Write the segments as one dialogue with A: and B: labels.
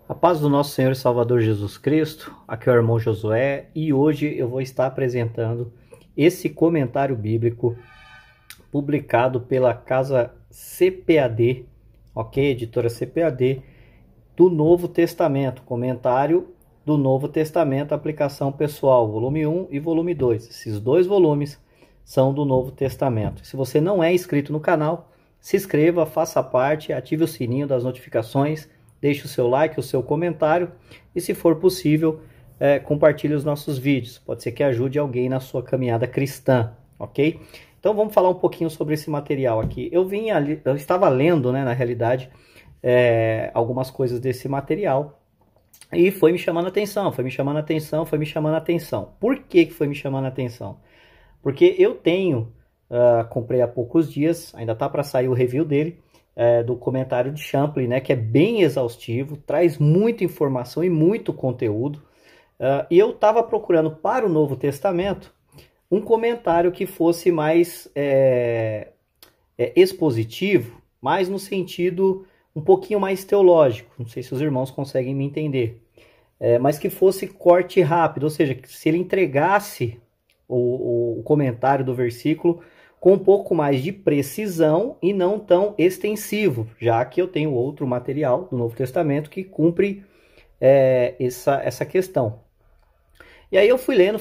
A: A paz do nosso Senhor e Salvador Jesus Cristo, aqui é o irmão Josué e hoje eu vou estar apresentando esse comentário bíblico publicado pela casa CPAD, ok? Editora CPAD, do Novo Testamento, comentário do Novo Testamento, aplicação pessoal, volume 1 e volume 2. Esses dois volumes são do Novo Testamento. Se você não é inscrito no canal, se inscreva, faça parte, ative o sininho das notificações, deixe o seu like, o seu comentário e, se for possível, compartilhe os nossos vídeos. Pode ser que ajude alguém na sua caminhada cristã, ok? Então vamos falar um pouquinho sobre esse material aqui. Eu estava lendo, né, na realidade, algumas coisas desse material e foi me chamando a atenção, foi me chamando a atenção, foi me chamando a atenção. Por que foi me chamando a atenção? Porque eu tenho, comprei há poucos dias, ainda tá para sair o review dele, do comentário de Champlin, né, que é bem exaustivo, traz muita informação e muito conteúdo. E eu estava procurando para o Novo Testamento um comentário que fosse mais expositivo, mais no sentido um pouquinho mais teológico. Não sei se os irmãos conseguem me entender. Mas que fosse corte rápido, ou seja, que se ele entregasse o comentário do versículo com um pouco mais de precisão e não tão extensivo, já que eu tenho outro material do Novo Testamento que cumpre essa questão. E aí eu fui lendo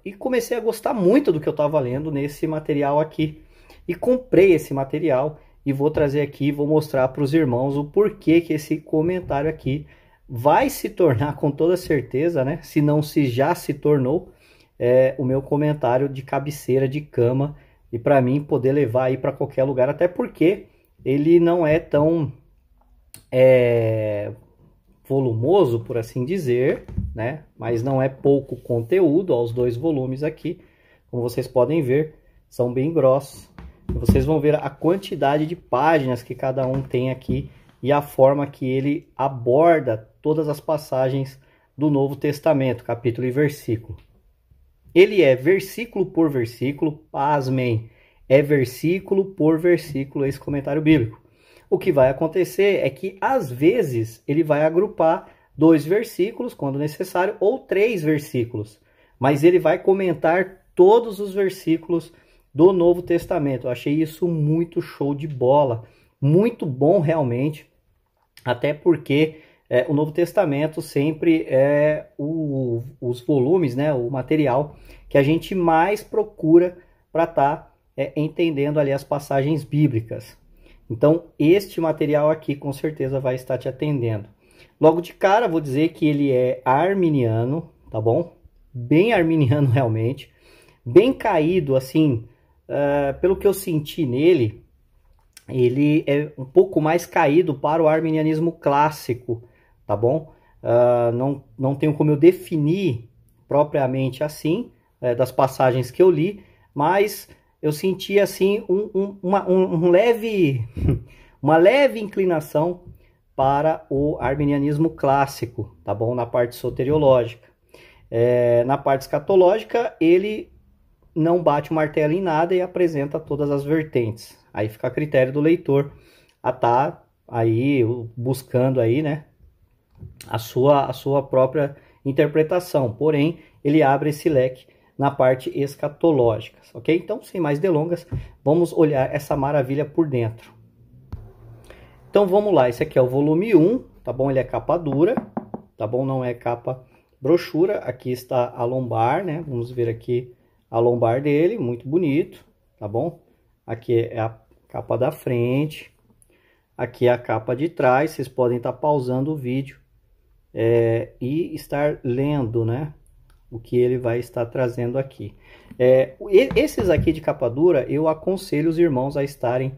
A: e comecei a gostar muito do que eu estava lendo nesse material aqui. E comprei esse material e vou trazer aqui, vou mostrar para os irmãos o porquê que esse comentário aqui vai se tornar, com toda certeza, né, se não se já se tornou, o meu comentário de cabeceira de cama, e para mim poder levar aí para qualquer lugar, até porque ele não é tão volumoso, por assim dizer, né? Mas não é pouco conteúdo, ó, os dois volumes aqui, como vocês podem ver, são bem grossos. E vocês vão ver a quantidade de páginas que cada um tem aqui e a forma que ele aborda todas as passagens do Novo Testamento, capítulo e versículo. Ele é versículo por versículo, pasmem, é versículo por versículo esse comentário bíblico. O que vai acontecer é que, às vezes, ele vai agrupar 2 versículos, quando necessário, ou 3 versículos. Mas ele vai comentar todos os versículos do Novo Testamento. Eu achei isso muito show de bola, muito bom realmente, até porque o Novo Testamento sempre é os volumes, né, o material que a gente mais procura para estar entendendo ali as passagens bíblicas. Então, este material aqui com certeza vai estar te atendendo. Logo de cara, vou dizer que ele é arminiano, tá bom? Bem arminiano realmente, bem caído, assim, pelo que eu senti nele, ele é um pouco mais caído para o arminianismo clássico, tá bom? Não tenho como eu definir propriamente assim, das passagens que eu li, mas eu senti assim uma leve inclinação para o arminianismo clássico, tá bom? Na parte soteriológica. Na parte escatológica, ele não bate o martelo em nada e apresenta todas as vertentes. Aí fica a critério do leitor a estar aí buscando aí, né, a sua própria interpretação, porém ele abre esse leque na parte escatológica, ok? Então, sem mais delongas, vamos olhar essa maravilha por dentro. Então vamos lá, esse aqui é o volume 1, tá bom? Ele é capa dura, tá bom? Não é capa brochura. Aqui está a lombar, né? Vamos ver aqui a lombar dele, muito bonito, tá bom? Aqui é a capa da frente, aqui é a capa de trás. Vocês podem estar pausando o vídeo e estar lendo, né, o que ele vai estar trazendo aqui. Esses aqui de capa dura, eu aconselho os irmãos a estarem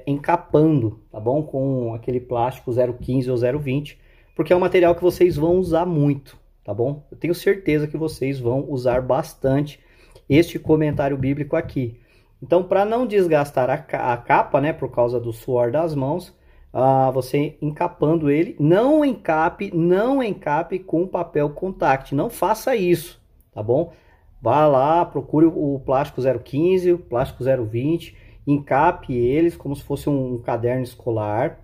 A: encapando, tá bom? Com aquele plástico 0,15 ou 0,20, porque é um material que vocês vão usar muito, tá bom? Eu tenho certeza que vocês vão usar bastante este comentário bíblico aqui. Então, para não desgastar a capa, né, por causa do suor das mãos, você encapando ele, não encape com papel contact, não faça isso, tá bom? Vá lá, procure o plástico 0,15, o plástico 0,20, encape eles como se fosse um caderno escolar,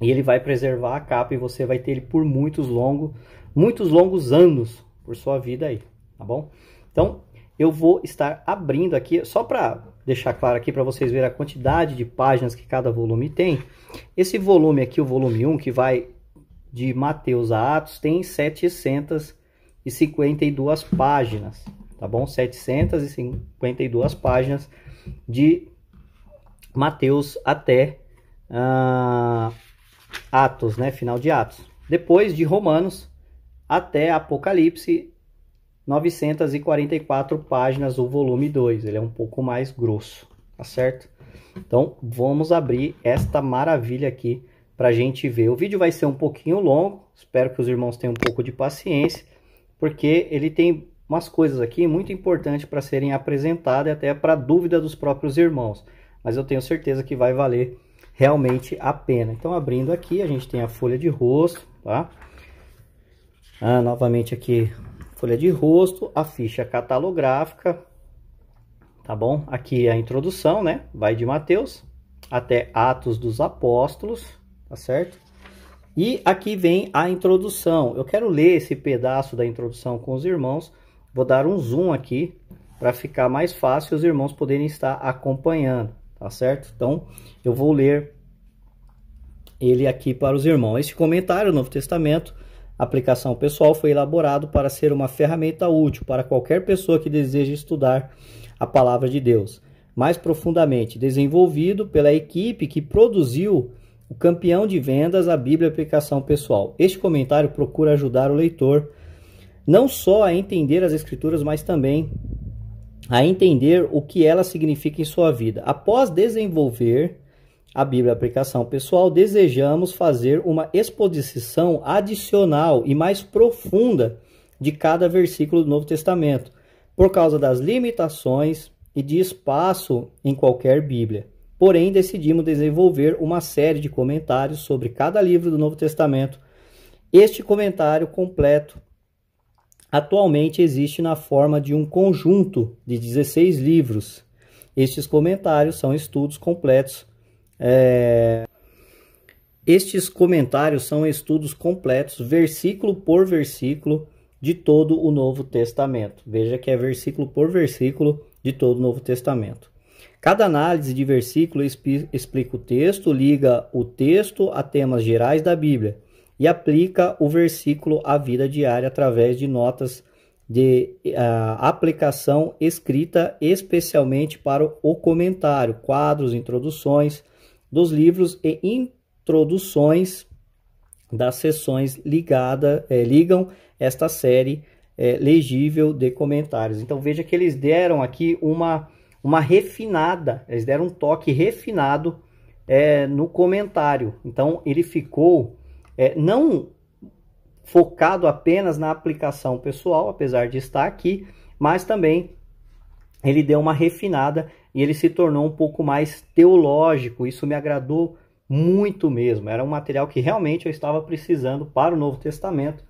A: e ele vai preservar a capa e você vai ter ele por muitos longos anos por sua vida aí, tá bom? Então, eu vou estar abrindo aqui, só para deixar claro aqui para vocês verem a quantidade de páginas que cada volume tem. Esse volume aqui, o volume 1, que vai de Mateus a Atos, tem 752 páginas, tá bom? 752 páginas de Mateus até Atos, né? Final de Atos. Depois de Romanos até Apocalipse, 944 páginas o volume 2. Ele é um pouco mais grosso, tá certo? Então, vamos abrir esta maravilha aqui para a gente ver. O vídeo vai ser um pouquinho longo, espero que os irmãos tenham um pouco de paciência, porque ele tem umas coisas aqui muito importantes para serem apresentadas, até para dúvida dos próprios irmãos. Mas eu tenho certeza que vai valer realmente a pena. Então, abrindo aqui, a gente tem a folha de rosto, tá? Novamente aqui, folha de rosto, a ficha catalográfica, tá bom? Aqui é a introdução, né? Vai de Mateus até Atos dos Apóstolos, tá certo? E aqui vem a introdução. Eu quero ler esse pedaço da introdução com os irmãos. Vou dar um zoom aqui para ficar mais fácil os irmãos poderem estar acompanhando, tá certo? Então, eu vou ler ele aqui para os irmãos. Este comentário, Novo Testamento, aplicação pessoal, foi elaborado para ser uma ferramenta útil para qualquer pessoa que deseje estudar a palavra de Deus mais profundamente, desenvolvido pela equipe que produziu o campeão de vendas, a Bíblia Aplicação Pessoal. Este comentário procura ajudar o leitor não só a entender as Escrituras, mas também a entender o que elas significam em sua vida. Após desenvolver a Bíblia Aplicação Pessoal, desejamos fazer uma exposição adicional e mais profunda de cada versículo do Novo Testamento, por causa das limitações e de espaço em qualquer Bíblia. Porém, decidimos desenvolver uma série de comentários sobre cada livro do Novo Testamento. Este comentário completo atualmente existe na forma de um conjunto de 16 livros. Estes comentários são estudos completos. Estes comentários são estudos completos, versículo por versículo, de todo o Novo Testamento. Veja que é versículo por versículo de todo o Novo Testamento. Cada análise de versículo explica o texto, liga o texto a temas gerais da Bíblia e aplica o versículo à vida diária através de notas de aplicação escrita especialmente para o comentário, quadros, introduções dos livros e introduções das sessões ligam esta série legível de comentários. Então veja que eles deram aqui uma refinada, eles deram um toque refinado no comentário. Então ele ficou não focado apenas na aplicação pessoal, apesar de estar aqui, mas também ele deu uma refinada e ele se tornou um pouco mais teológico. Isso me agradou muito mesmo. Era um material que realmente eu estava precisando para o Novo Testamento,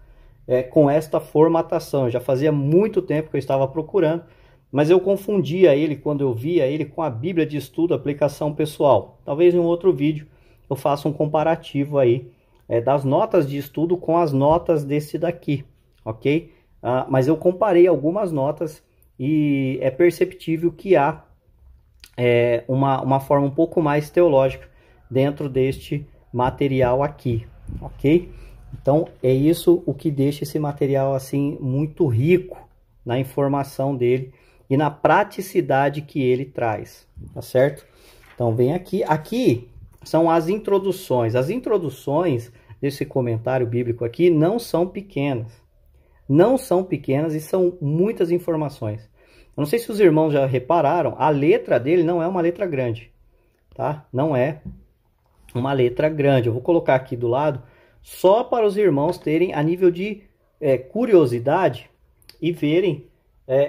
A: com esta formatação. Já fazia muito tempo que eu estava procurando, mas eu confundia ele quando eu via ele com a Bíblia de Estudo, aplicação pessoal. Talvez em um outro vídeo eu faça um comparativo aí das notas de estudo com as notas desse daqui, ok? Mas eu comparei algumas notas e é perceptível que há uma forma um pouco mais teológica dentro deste material aqui, ok? Então é isso o que deixa esse material assim muito rico na informação dele e na praticidade que ele traz, tá certo? Então vem aqui, aqui são as introduções. As introduções desse comentário bíblico aqui não são pequenas. Não são pequenas e são muitas informações. Eu não sei se os irmãos já repararam, a letra dele não é uma letra grande, tá? Não é uma letra grande. Eu vou colocar aqui do lado só para os irmãos terem a nível de curiosidade e verem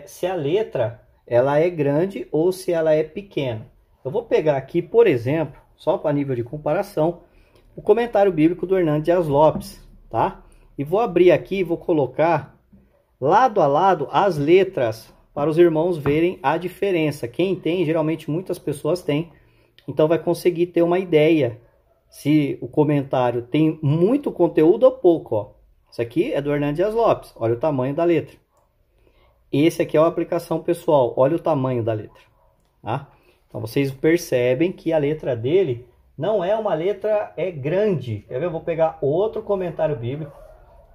A: se a letra ela é grande ou se ela é pequena. Eu vou pegar aqui, por exemplo, só para nível de comparação, o comentário bíblico do Hernandes Dias Lopes, tá? E vou abrir aqui e vou colocar lado a lado as letras para os irmãos verem a diferença. Quem tem, geralmente muitas pessoas têm, então vai conseguir ter uma ideia se o comentário tem muito conteúdo ou pouco, ó. Isso aqui é do Hernando Dias Lopes, olha o tamanho da letra. Esse aqui é a aplicação pessoal, olha o tamanho da letra, tá? Então vocês percebem que a letra dele não é uma letra grande. Eu vou pegar outro comentário bíblico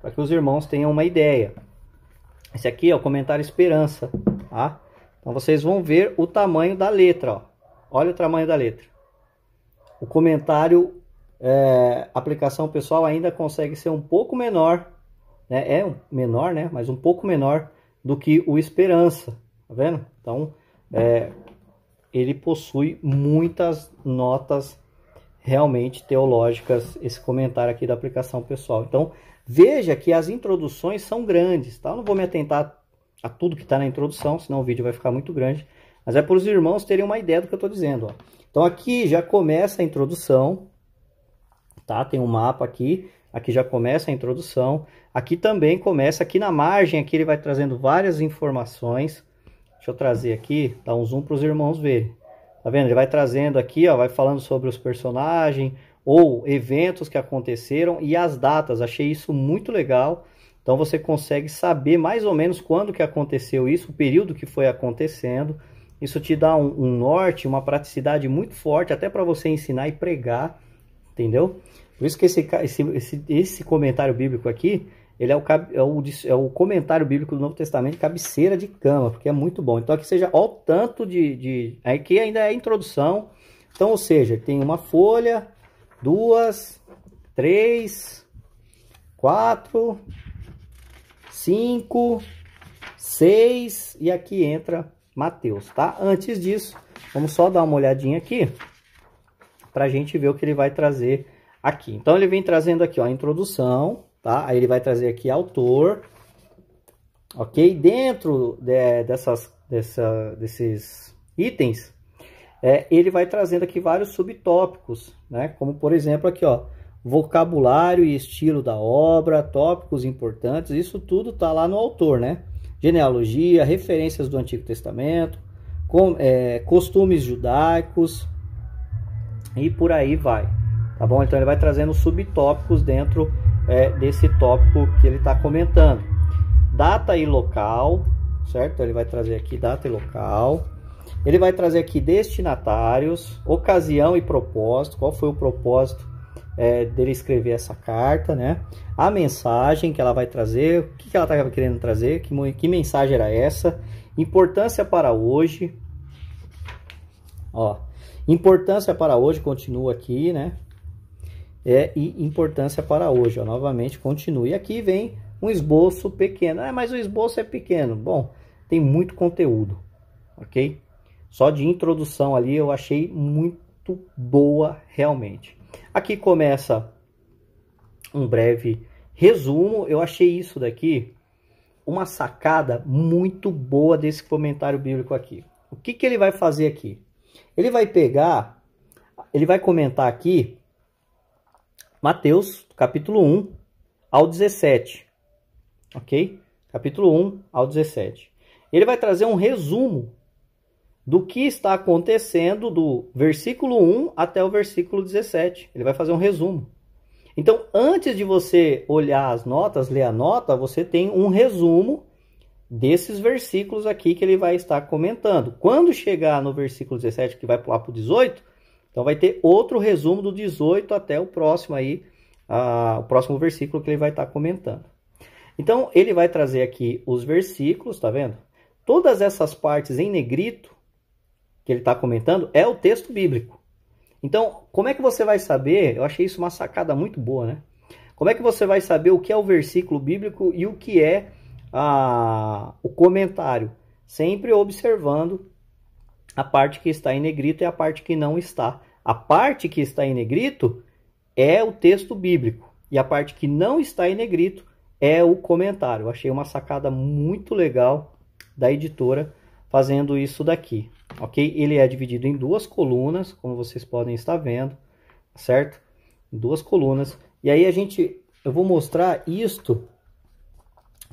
A: para que os irmãos tenham uma ideia. Esse aqui é o comentário Esperança, tá? Então vocês vão ver o tamanho da letra, ó. Olha o tamanho da letra. O comentário aplicação pessoal ainda consegue ser um pouco menor, né? Menor, né? Mas um pouco menor do que o Esperança, tá vendo? Então, ele possui muitas notas realmente teológicas, esse comentário aqui da aplicação pessoal. Então, veja que as introduções são grandes, tá? Eu não vou me atentar a tudo que está na introdução, senão o vídeo vai ficar muito grande. Mas é para os irmãos terem uma ideia do que eu estou dizendo, ó. Então, aqui já começa a introdução, tá? Tem um mapa aqui, aqui já começa a introdução. Aqui também começa, aqui na margem, aqui ele vai trazendo várias informações. Deixa eu trazer aqui, dar um zoom para os irmãos verem. Tá vendo? Ele vai trazendo aqui, ó, vai falando sobre os personagens ou eventos que aconteceram e as datas. Achei isso muito legal. Então você consegue saber mais ou menos quando que aconteceu isso, o período que foi acontecendo. Isso te dá um norte, uma praticidade muito forte, até para você ensinar e pregar, entendeu? Por isso que esse comentário bíblico aqui, ele é o comentário bíblico do Novo Testamento, cabeceira de cama, porque é muito bom. Então aqui seja, ó, o tanto aqui ainda é a introdução. Então, ou seja, tem uma folha, 2, 3, 4, 5, 6 e aqui entra Mateus, tá? Antes disso, vamos só dar uma olhadinha aqui para a gente ver o que ele vai trazer aqui. Então ele vem trazendo aqui, ó, a introdução, tá? Aí ele vai trazer aqui autor, ok? Dentro desses itens, ele vai trazendo aqui vários subtópicos, né? Como por exemplo aqui, ó, vocabulário e estilo da obra, tópicos importantes, isso tudo tá lá no autor, né? Genealogia, referências do Antigo Testamento, costumes judaicos e por aí vai, tá bom? Então ele vai trazendo subtópicos dentro desse tópico que ele está comentando. Data e local, certo? Ele vai trazer aqui data e local. Ele vai trazer aqui destinatários, ocasião e propósito. Qual foi o propósito dele escrever essa carta, né? A mensagem que ela vai trazer, o que ela estava querendo trazer, que mensagem era essa? Importância para hoje. Ó, importância para hoje continua aqui, né? E importância para hoje, ó, novamente continua. E aqui vem um esboço pequeno. Mas o esboço é pequeno. Bom, tem muito conteúdo, ok? Só de introdução ali eu achei muito boa realmente. Aqui começa um breve resumo. Eu achei isso daqui uma sacada muito boa desse comentário bíblico aqui. O que ele vai fazer aqui? Ele vai pegar, ele vai comentar aqui Mateus, capítulo 1 ao 17, ok? Capítulo 1 ao 17. Ele vai trazer um resumo do que está acontecendo do versículo 1 até o versículo 17. Ele vai fazer um resumo. Então, antes de você olhar as notas, ler a nota, você tem um resumo desses versículos aqui que ele vai estar comentando. Quando chegar no versículo 17, que vai pular para o 18, então vai ter outro resumo do 18 até o próximo aí, o próximo versículo que ele vai estar comentando. Então, ele vai trazer aqui os versículos, tá vendo? Todas essas partes em negrito que ele está comentando é o texto bíblico. Então, como é que você vai saber? Eu achei isso uma sacada muito boa, né? Como é que você vai saber o que é o versículo bíblico e o que é o comentário? Sempre observando a parte que está em negrito e a parte que não está. A parte que está em negrito é o texto bíblico e a parte que não está em negrito é o comentário. Eu achei uma sacada muito legal da editora fazendo isso daqui, ok? Ele é dividido em duas colunas, como vocês podem estar vendo, certo? Duas colunas. E aí eu vou mostrar isto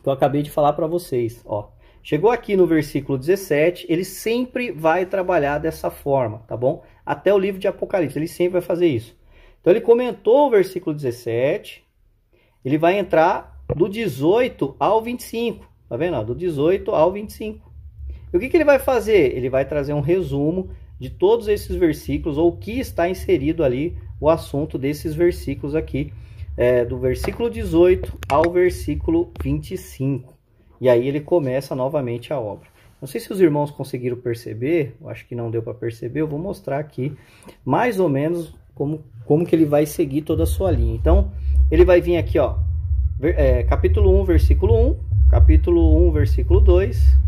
A: que eu acabei de falar para vocês, ó. Chegou aqui no versículo 17, ele sempre vai trabalhar dessa forma, tá bom? Até o livro de Apocalipse, ele sempre vai fazer isso. Então ele comentou o versículo 17, ele vai entrar do 18 ao 25, tá vendo? Do 18 ao 25. E o que ele vai fazer? Ele vai trazer um resumo de todos esses versículos, ou o que está inserido ali, o assunto desses versículos aqui, do versículo 18 ao versículo 25. E aí ele começa novamente a obra. Não sei se os irmãos conseguiram perceber, eu acho que não deu para perceber, eu vou mostrar aqui mais ou menos como que ele vai seguir toda a sua linha. Então, ele vai vir aqui, ó, capítulo 1, versículo 1, capítulo 1, versículo 2,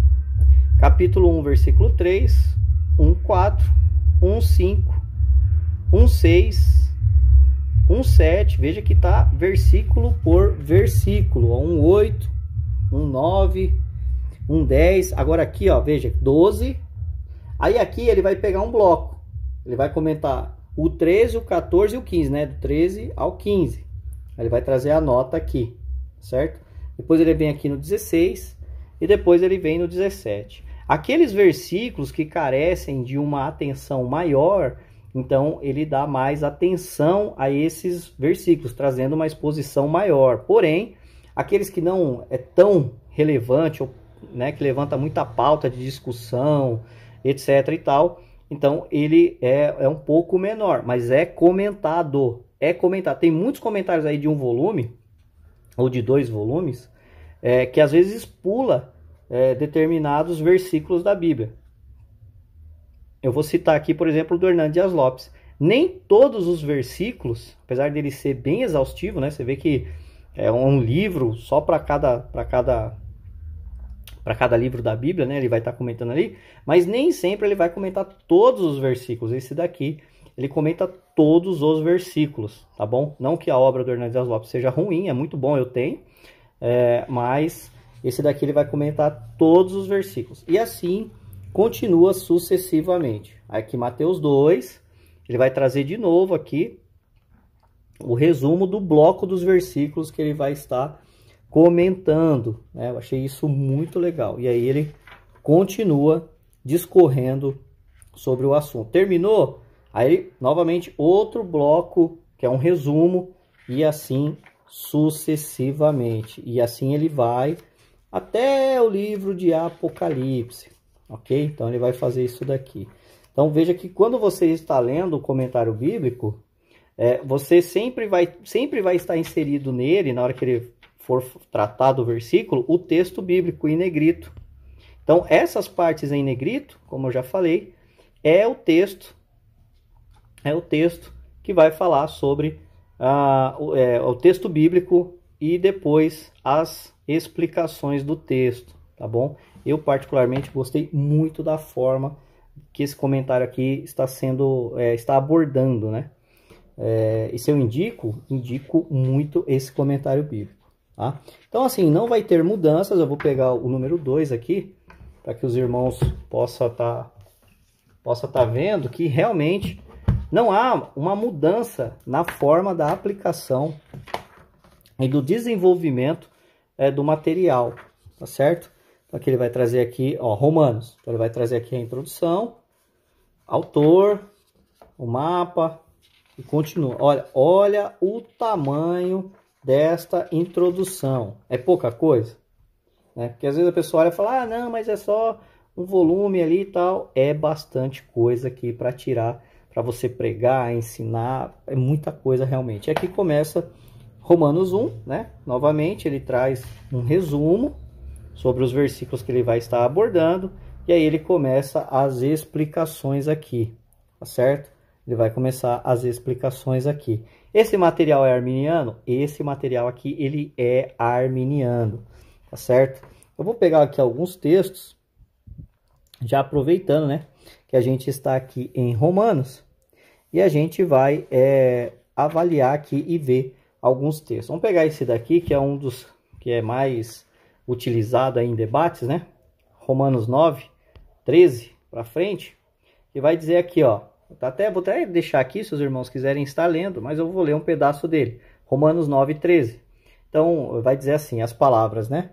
A: capítulo 1, versículo 3, 1,4, 1,5, 1,6, 1,7, veja que está versículo por versículo, 1,8, 1,9, 1,10, agora aqui, ó, veja, 12, aí aqui ele vai pegar um bloco, ele vai comentar o 13, o 14 e o 15, né, do 13 ao 15, ele vai trazer a nota aqui, certo? Depois ele vem aqui no 16 e depois ele vem no 17. Aqueles versículos que carecem de uma atenção maior, então ele dá mais atenção a esses versículos, trazendo uma exposição maior. Porém, aqueles que não é tão relevante, ou, né, que levanta muita pauta de discussão, etc. e tal, então ele é um pouco menor, mas é comentado. É comentado. Tem muitos comentários aí de um volume, ou de 2 volumes, que às vezes pula determinados versículos da Bíblia. Eu vou citar aqui, por exemplo, do Hernando Dias Lopes. Nem todos os versículos, apesar dele ser bem exaustivo, né? Você vê que é um livro só para cada livro da Bíblia, né? Ele vai estar comentando ali, mas nem sempre ele vai comentar todos os versículos. Esse daqui, ele comenta todos os versículos, tá bom? Não que a obra do Hernando Dias Lopes seja ruim, é muito bom, eu tenho, mas esse daqui ele vai comentar todos os versículos. E assim continua sucessivamente. Aqui Mateus 2, ele vai trazer de novo aqui o resumo do bloco dos versículos que ele vai estar comentando, né? Eu achei isso muito legal. E aí ele continua discorrendo sobre o assunto. Terminou? Aí novamente outro bloco que é um resumo e assim sucessivamente. E assim ele vai até o livro de Apocalipse. Ok? Então ele vai fazer isso daqui. Então veja que quando você está lendo o comentário bíblico, você sempre vai estar inserido nele, na hora que ele for tratar do versículo, o texto bíblico em negrito. Então essas partes em negrito, como eu já falei, é o texto que vai falar sobre o texto bíblico e depois as explicações do texto, tá bom? Eu particularmente gostei muito da forma que esse comentário aqui está abordando, né? E se eu indico muito esse comentário bíblico, tá? Então assim, não vai ter mudanças, eu vou pegar o número 2 aqui, para que os irmãos possam tá vendo que realmente não há uma mudança na forma da aplicação e do desenvolvimento do material, tá certo? Então aqui ele vai trazer aqui, ó, Romanos. Então ele vai trazer aqui a introdução, autor, o mapa e continua. Olha o tamanho desta introdução. É pouca coisa, né? Porque às vezes a pessoa olha e fala, não, mas é só um volume ali e tal. É bastante coisa aqui para tirar, para você pregar, ensinar, é muita coisa realmente. E aqui começa Romanos 1, né? Novamente ele traz um resumo sobre os versículos que ele vai estar abordando, e aí ele começa as explicações aqui, tá certo? Ele vai começar as explicações aqui. Esse material é arminiano? Esse material aqui, ele é arminiano, tá certo? Eu vou pegar aqui alguns textos, já aproveitando, né, que a gente está aqui em Romanos, e a gente vai avaliar aqui e ver alguns textos. Vamos pegar esse daqui, que é um dos que é mais utilizado aí em debates, né? Romanos 9, 13 para frente, que vai dizer aqui, ó, vou até deixar aqui se os irmãos quiserem estar lendo, mas eu vou ler um pedaço dele. Romanos 9, 13. Então, vai dizer assim, as palavras, né?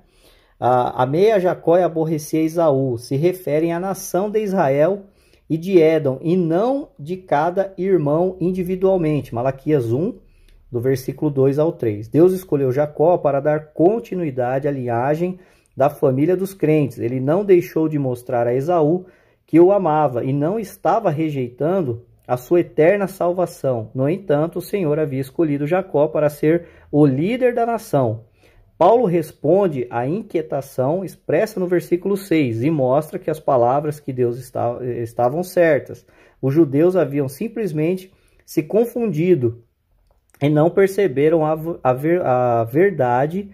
A: Amei a Jacó e aborreci a Esaú, se referem à nação de Israel e de Édom, e não de cada irmão individualmente. Malaquias 1, do versículo 2 ao 3. Deus escolheu Jacó para dar continuidade à linhagem da família dos crentes. Ele não deixou de mostrar a Esaú que o amava e não estava rejeitando a sua eterna salvação. No entanto, o Senhor havia escolhido Jacó para ser o líder da nação. Paulo responde à inquietação expressa no versículo 6 e mostra que as palavras que Deus estavam certas. Os judeus haviam simplesmente se confundido e não perceberam a verdade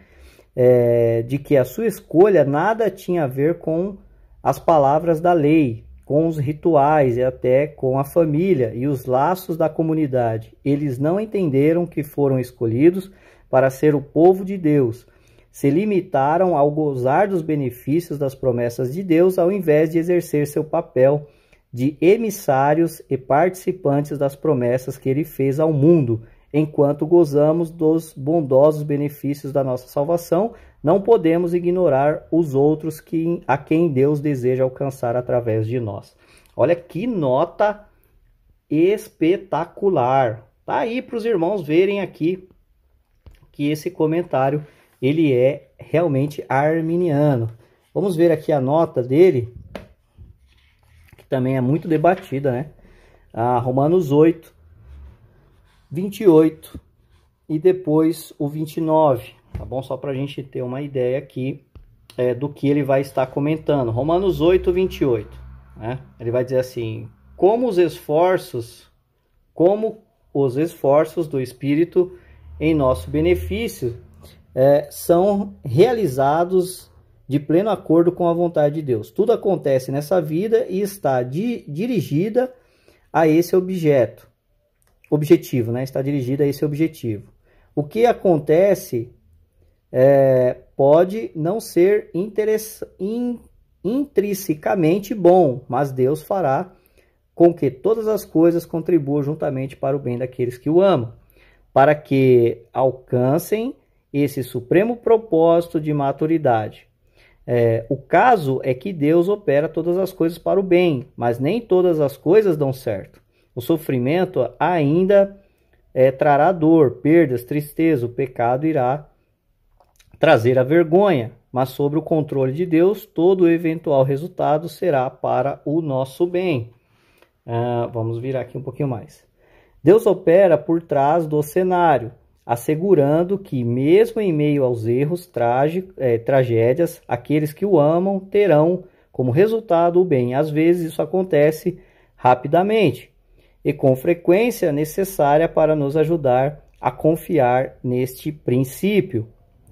A: de que a sua escolha nada tinha a ver com as palavras da lei, com os rituais e até com a família e os laços da comunidade. Eles não entenderam que foram escolhidos para ser o povo de Deus. Se limitaram ao gozar dos benefícios das promessas de Deus, ao invés de exercer seu papel de emissários e participantes das promessas que ele fez ao mundo. Enquanto gozamos dos bondosos benefícios da nossa salvação, não podemos ignorar os outros a quem Deus deseja alcançar através de nós. Olha que nota espetacular. Tá aí para os irmãos verem aqui que esse comentário ele é realmente arminiano. Vamos ver aqui a nota dele, que também é muito debatida, né? Romanos 8, 28 e depois o 29, tá bom? Só para a gente ter uma ideia aqui do que ele vai estar comentando. Romanos 8, 28, né? Ele vai dizer assim: como os esforços do Espírito em nosso benefício são realizados de pleno acordo com a vontade de Deus. Tudo acontece nessa vida e está dirigida a esse objetivo, né? Está dirigida a esse objetivo. O que acontece pode não ser intrinsecamente bom, mas Deus fará com que todas as coisas contribuam juntamente para o bem daqueles que o amam, para que alcancem esse supremo propósito de maturidade. O caso é que Deus opera todas as coisas para o bem, mas nem todas as coisas dão certo. O sofrimento ainda trará dor, perdas, tristeza. O pecado irá trazer a vergonha, mas sobre o controle de Deus, todo o eventual resultado será para o nosso bem. Vamos virar aqui um pouquinho mais. Deus opera por trás do cenário, assegurando que, mesmo em meio aos erros, tragédias, aqueles que o amam terão como resultado o bem. Às vezes isso acontece rapidamente e com frequência necessária para nos ajudar a confiar neste princípio.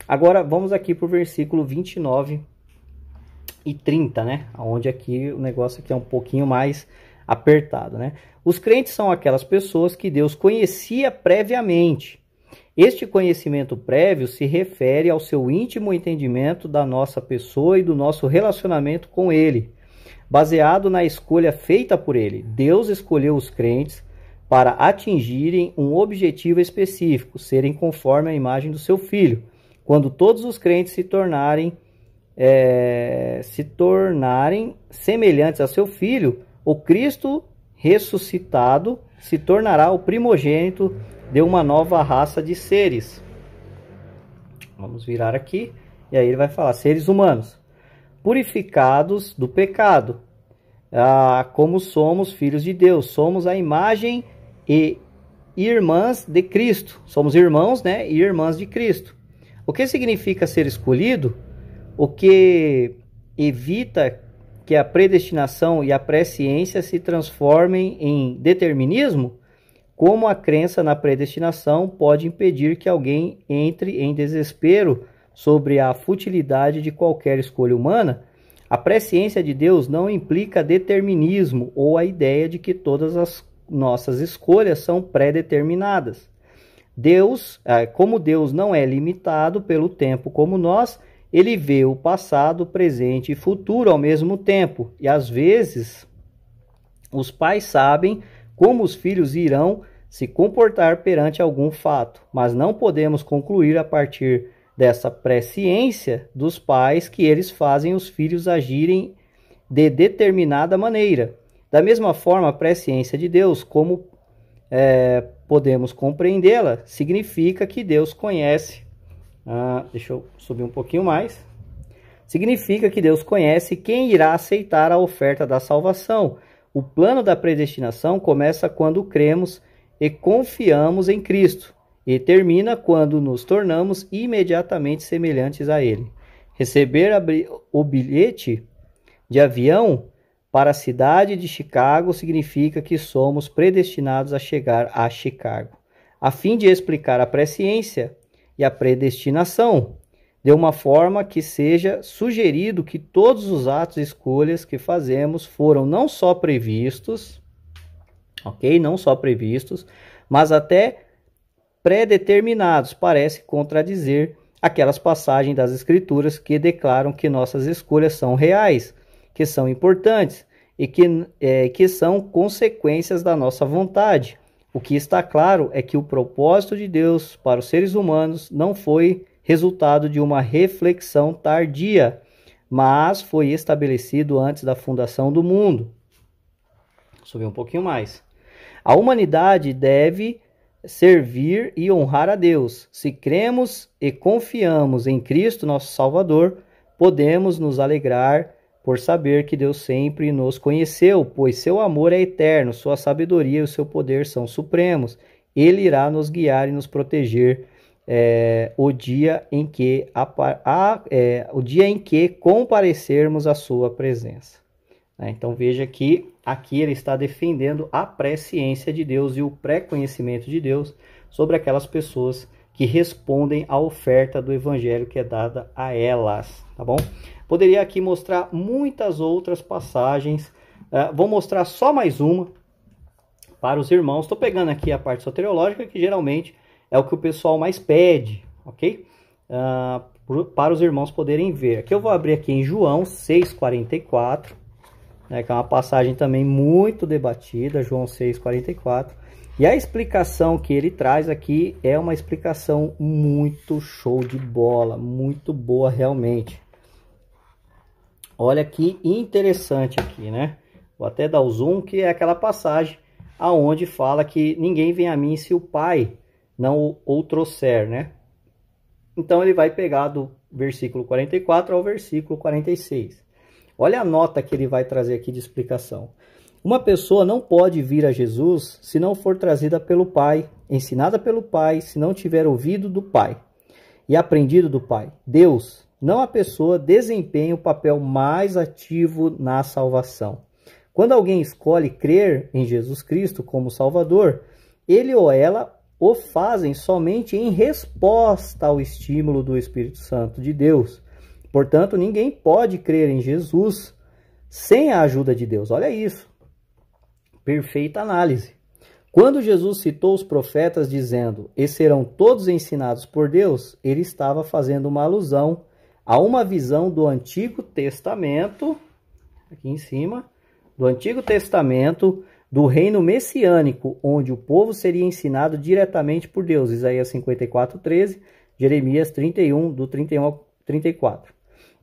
A: Agora vamos aqui para o versículo 29 e 30, né? Onde aqui o negócio aqui é um pouquinho mais apertado, né? Os crentes são aquelas pessoas que Deus conhecia previamente. Este conhecimento prévio se refere ao seu íntimo entendimento da nossa pessoa e do nosso relacionamento com Ele, baseado na escolha feita por Ele. Deus escolheu os crentes para atingirem um objetivo específico, serem conforme a imagem do seu Filho. Quando todos os crentes se tornarem semelhantes a seu Filho, o Cristo ressuscitado se tornará o primogênito de uma nova raça de seres. Vamos virar aqui, e aí ele vai falar: seres humanos, purificados do pecado, como somos filhos de Deus, somos a imagem e irmãs de Cristo, somos irmãos, né, e irmãs de Cristo. O que significa ser escolhido? O que evita que a predestinação e a presciência se transformem em determinismo? Como a crença na predestinação pode impedir que alguém entre em desespero sobre a futilidade de qualquer escolha humana? A presciência de Deus não implica determinismo ou a ideia de que todas as nossas escolhas são pré-determinadas. Como Deus não é limitado pelo tempo como nós, Ele vê o passado, presente e futuro ao mesmo tempo. E às vezes os pais sabem como os filhos irão se comportar perante algum fato, mas não podemos concluir a partir dessa presciência dos pais que eles fazem os filhos agirem de determinada maneira. Da mesma forma, a presciência de Deus, como podemos compreendê-la, significa que Deus conhece. Deixa eu subir um pouquinho mais. Significa que Deus conhece quem irá aceitar a oferta da salvação. O plano da predestinação começa quando cremos e confiamos em Cristo, e termina quando nos tornamos imediatamente semelhantes a Ele. Receber o bilhete de avião para a cidade de Chicago significa que somos predestinados a chegar a Chicago. A fim de explicar a presciência e a predestinação, de uma forma que seja sugerido que todos os atos e escolhas que fazemos foram não só previstos, ok? Não só previstos, mas até predeterminados. Parece contradizer aquelas passagens das Escrituras que declaram que nossas escolhas são reais, que são importantes e que são consequências da nossa vontade. O que está claro é que o propósito de Deus para os seres humanos não foi resultado de uma reflexão tardia, mas foi estabelecido antes da fundação do mundo. Vou subir um pouquinho mais. A humanidade deve servir e honrar a Deus. Se cremos e confiamos em Cristo, nosso Salvador, podemos nos alegrar por saber que Deus sempre nos conheceu, pois seu amor é eterno, sua sabedoria e o seu poder são supremos. Ele irá nos guiar e nos proteger o dia em que comparecermos à sua presença. Então veja que aqui ele está defendendo a presciência de Deus e o pré-conhecimento de Deus sobre aquelas pessoas que respondem à oferta do evangelho que é dada a elas, tá bom? Poderia aqui mostrar muitas outras passagens, vou mostrar só mais uma para os irmãos. Estou pegando aqui a parte soteriológica, que geralmente é o que o pessoal mais pede, ok? Para os irmãos poderem ver. Aqui eu vou abrir aqui em João 6,44, né, que é uma passagem também muito debatida, João 6,44. E a explicação que ele traz aqui é uma explicação muito show de bola, muito boa realmente. Olha que interessante aqui, né? Vou até dar o zoom, que é aquela passagem aonde fala que ninguém vem a mim se o Pai não o trouxer, né? Então ele vai pegar do versículo 44 ao versículo 46. Olha a nota que ele vai trazer aqui de explicação. Uma pessoa não pode vir a Jesus se não for trazida pelo Pai, ensinada pelo Pai, se não tiver ouvido do Pai e aprendido do Pai. Deus, não a pessoa, desempenha o papel mais ativo na salvação. Quando alguém escolhe crer em Jesus Cristo como Salvador, ele ou ela o fazem somente em resposta ao estímulo do Espírito Santo de Deus. Portanto, ninguém pode crer em Jesus sem a ajuda de Deus. Olha isso. Perfeita análise. Quando Jesus citou os profetas dizendo, e serão todos ensinados por Deus, ele estava fazendo uma alusão a uma visão do Antigo Testamento, aqui em cima, do Antigo Testamento, do reino messiânico, onde o povo seria ensinado diretamente por Deus. Isaías 54:13, Jeremias 31, do 31 ao 34.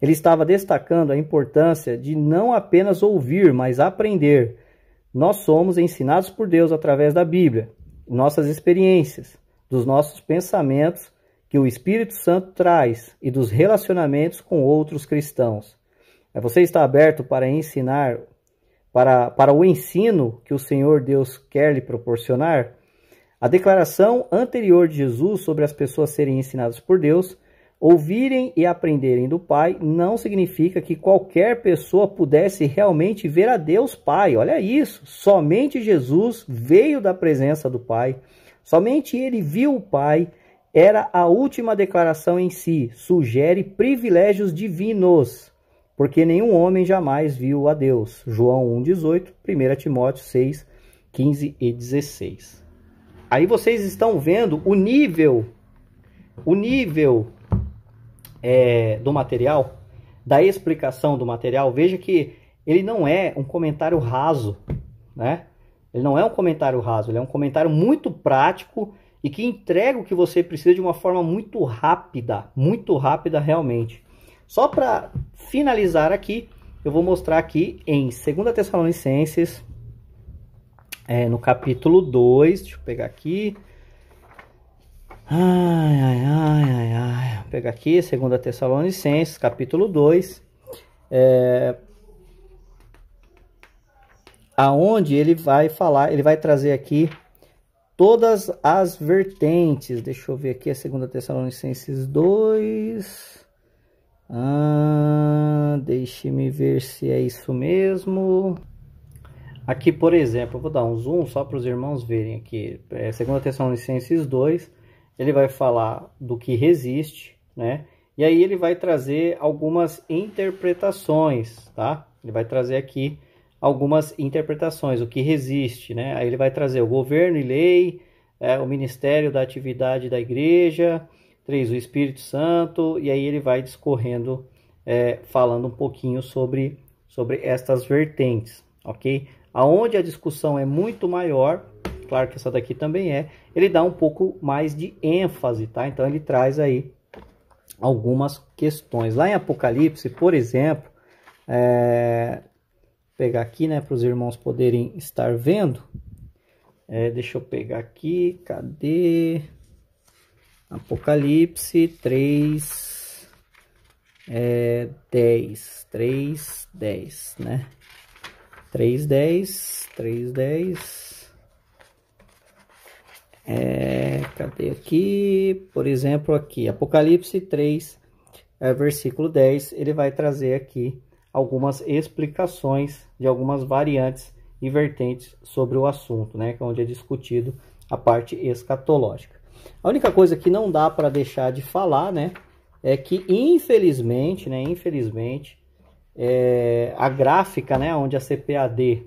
A: Ele estava destacando a importância de não apenas ouvir, mas aprender. Nós somos ensinados por Deus através da Bíblia, nossas experiências, dos nossos pensamentos que o Espírito Santo traz e dos relacionamentos com outros cristãos. Você está aberto para ensinar, para o ensino que o Senhor Deus quer lhe proporcionar? A declaração anterior de Jesus sobre as pessoas serem ensinadas por Deus, ouvirem e aprenderem do Pai, não significa que qualquer pessoa pudesse realmente ver a Deus Pai. Olha isso, somente Jesus veio da presença do Pai, somente ele viu o Pai. Era a última declaração em si, sugere privilégios divinos, porque nenhum homem jamais viu a Deus. João 1,18, 1 Timóteo 6, 15 e 16. Aí vocês estão vendo o nível do material, da explicação do material. Veja que ele não é um comentário raso, né? Ele não é um comentário raso, ele é um comentário muito prático e que entrega o que você precisa de uma forma muito rápida realmente. Só para finalizar aqui, eu vou mostrar aqui em 2 Tessalonicenses, no capítulo 2, deixa eu pegar aqui. Vou pegar aqui, 2 Tessalonicenses, capítulo 2. Aonde ele vai falar, ele vai trazer aqui todas as vertentes. Deixa eu ver aqui, a 2 Tessalonicenses 2. Deixe-me ver se é isso mesmo. Aqui, por exemplo, eu vou dar um zoom só para os irmãos verem aqui. 2 Tessalonicenses 2, ele vai falar do que resiste, né? E aí ele vai trazer algumas interpretações, tá? Ele vai trazer aqui algumas interpretações, o que resiste, né? Aí ele vai trazer o governo e lei, o ministério da atividade da igreja, 3, o Espírito Santo, e aí ele vai discorrendo, falando um pouquinho sobre estas vertentes, ok? Aonde a discussão é muito maior, claro que essa daqui também ele dá um pouco mais de ênfase, tá? Então ele traz aí algumas questões. Lá em Apocalipse, por exemplo, pegar aqui, né, para os irmãos poderem estar vendo. Deixa eu pegar aqui, cadê? Apocalipse 3, 10, né? 3:10. Cadê aqui? Por exemplo, aqui, Apocalipse 3, versículo 10, ele vai trazer aqui algumas explicações de algumas variantes e vertentes sobre o assunto, né? Onde é discutido a parte escatológica. A única coisa que não dá para deixar de falar, né? É que, infelizmente, a gráfica, né? Onde a CPAD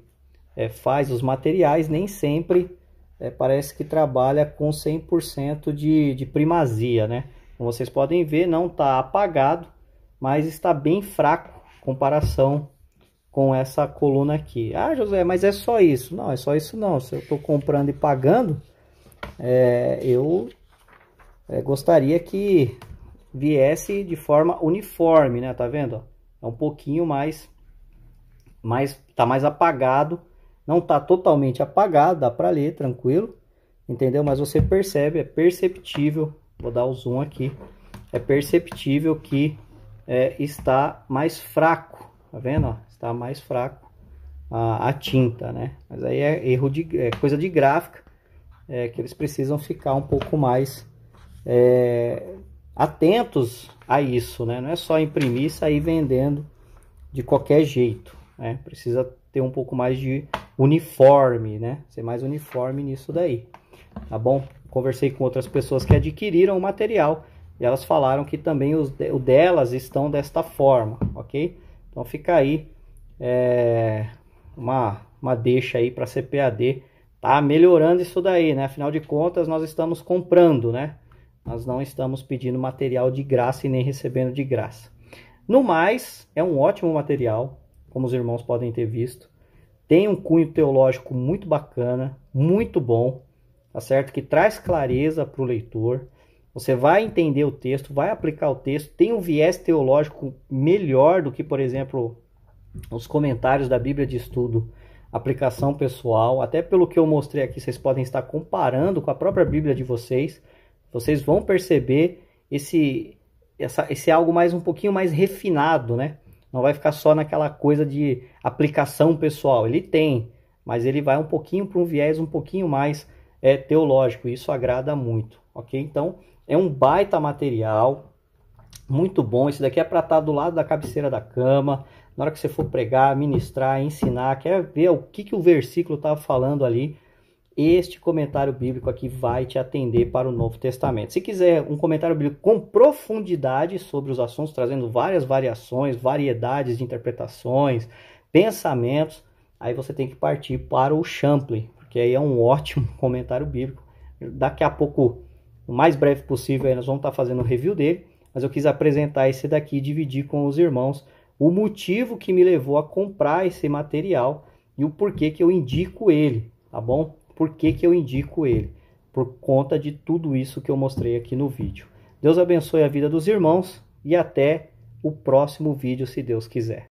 A: faz os materiais, nem sempre parece que trabalha com 100% de primazia, né? Como vocês podem ver, não está apagado, mas está bem fraco em comparação com essa coluna aqui. Ah, José, mas é só isso? Não, é só isso não. Se eu estou comprando e pagando, eu gostaria que viesse de forma uniforme, né? Tá vendo? É um pouquinho tá mais apagado. Não tá totalmente apagado, dá para ler tranquilo, entendeu? Mas você percebe, é perceptível. Vou dar o zoom aqui. É perceptível que está mais fraco, tá vendo? Ó? Está mais fraco a tinta, né? Mas aí é coisa de gráfica, que eles precisam ficar um pouco mais atentos a isso, né? Não é só imprimir e sair vendendo de qualquer jeito, né? Precisa ter um pouco mais de uniforme, né? Ser mais uniforme nisso daí, tá bom? Conversei com outras pessoas que adquiriram o material e elas falaram que também o delas estão desta forma, ok? Então fica aí uma deixa aí para a CPAD tá melhorando isso daí, né? Afinal de contas, nós estamos comprando, né? Nós não estamos pedindo material de graça e nem recebendo de graça. No mais, é um ótimo material, como os irmãos podem ter visto. Tem um cunho teológico muito bacana, muito bom, tá certo? Que traz clareza para o leitor. Você vai entender o texto, vai aplicar o texto, tem um viés teológico melhor do que, por exemplo, os comentários da Bíblia de Estudo, aplicação pessoal. Até pelo que eu mostrei aqui, vocês podem estar comparando com a própria Bíblia de vocês. Vocês vão perceber esse algo um pouquinho mais refinado, né? Não vai ficar só naquela coisa de aplicação pessoal. Ele tem, mas ele vai um pouquinho para um viés um pouquinho mais teológico. Isso agrada muito, ok? Então, é um baita material, muito bom. Esse daqui é para estar do lado da cabeceira da cama. Na hora que você for pregar, ministrar, ensinar, quer ver o que o versículo está falando ali, este comentário bíblico aqui vai te atender para o Novo Testamento. Se quiser um comentário bíblico com profundidade sobre os assuntos, trazendo várias variações, variedades de interpretações, pensamentos, aí você tem que partir para o Champlin, porque aí é um ótimo comentário bíblico. Daqui a pouco, o mais breve possível, aí nós vamos estar fazendo um review dele, mas eu quis apresentar esse daqui e dividir com os irmãos o motivo que me levou a comprar esse material e o porquê que eu indico ele, tá bom? Por que eu indico ele? Por conta de tudo isso que eu mostrei aqui no vídeo. Deus abençoe a vida dos irmãos e até o próximo vídeo, se Deus quiser.